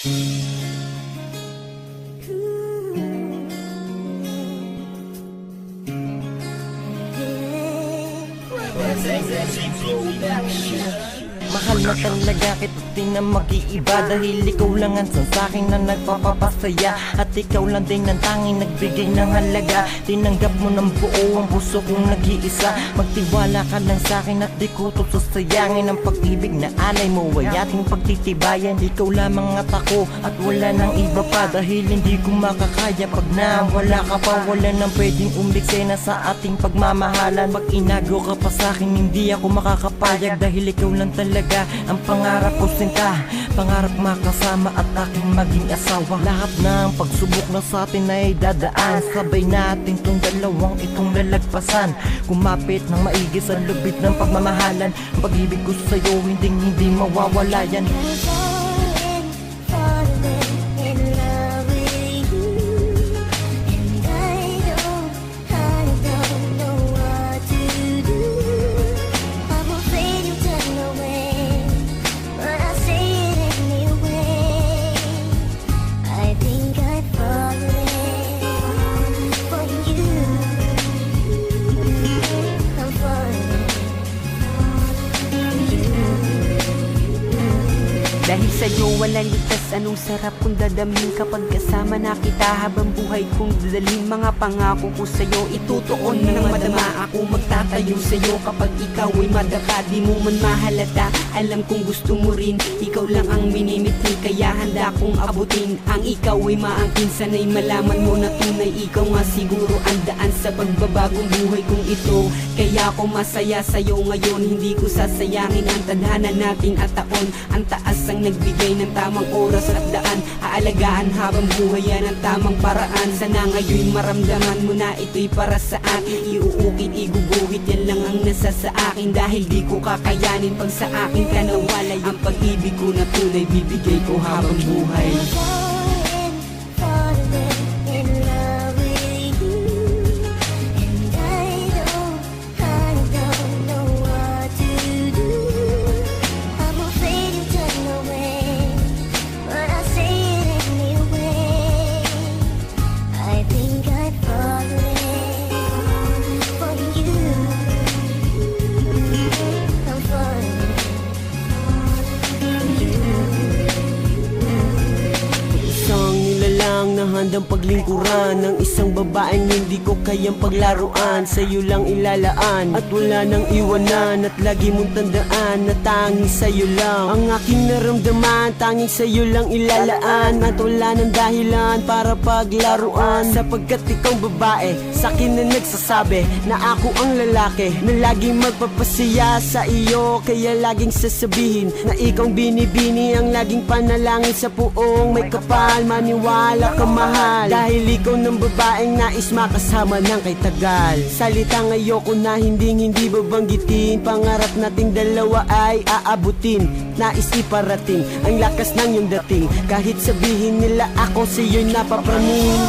Mahal na talaga kita, di na mag-iiba. Dahil ikaw lang ang sa'kin na nagpapapasaya. At ikaw lang din ang tanging nagbigay ng halaga. Tinanggap mo ng buo ang puso kong nag-iisa. Magtiwala ka lang sa'kin at di ko to sasayangin. Ang pag-ibig na alay mo ay ating pagtitibayan. Ikaw lamang at ako at wala nang iba pa. Dahil hindi ko makakaya pag nawala ka pa. Wala nang pwedeng umiksena sa ating pagmamahalan. Pag inago ka pa sa'kin, hindi ako makakapayag. Dahil ikaw lang talaga ang pangarap ko, sinta. Pangarap makasama at aking maging asawa. Lahat ng pagsubok na sa atin ay dadaan. Sabay natin tong dalawang itong lalagpasan. Kumapit ng maigi sa lubid ng pagmamahalan. Ang pag-ibig ko sa'yo hindi mawawala yan. Dahil sa'yo walang ligtas, anong sarap kung dadamhin kapag kasama na kita. Habang buhay kong dadalhin mga pangako ko sa'yo, itutuon ng madama. Ako magtatayo sa'yo kapag ikaw ay madaka. Di mo man mahalata, alam kong gusto mo rin. Ikaw lang ang minimiti, kaya handa kong abutin. Ang ikaw ay maangkin, sana'y malaman mo na tunay. Ikaw nga siguro ang daan sa pagbabagong buhay kong ito. Kaya ako masaya sa'yo ngayon, hindi ko sasayangin ang tadhana natin at taon. Ang taas ang nagbigay ng tamang oras at daan. Aalagaan habang buhay yan ang tamang paraan. Sana ngayon maramdaman mo na ito'y para sa akin. Iuukit, iguguhit, yan lang ang nasa sa akin. Dahil di ko kakayanin pag sa akin ka nawalay. Ang pag-ibig ko na tunay bibigay ko habang buhay. Na handang paglingkuran ng isang babaeng hindi ko kayang paglaruan. Sa'yo lang ilalaan at wala nang iwanan. At lagi mong tandaan na tanging sa'yo lang ang aking naramdaman. Tanging sa'yo lang ilalaan at wala nang dahilan para paglaruan. Sapagkat ikaw babae, sa'kin na nagsasabi na ako ang lalaki na laging magpapasaya sa iyo. Kaya laging sasabihin na ikaw binibini ang laging panalangin sa puong may kapal. Maniwala ka mahal, dahil ikaw ng babaeng nais makasama ng kay tagal. Salitang ayoko na hindi babanggitin. Pangarap nating dalawa ay aabutin. Nais iparating ang lakas ng iyong dating. Kahit sabihin nila ako sa'yo'y napapraning.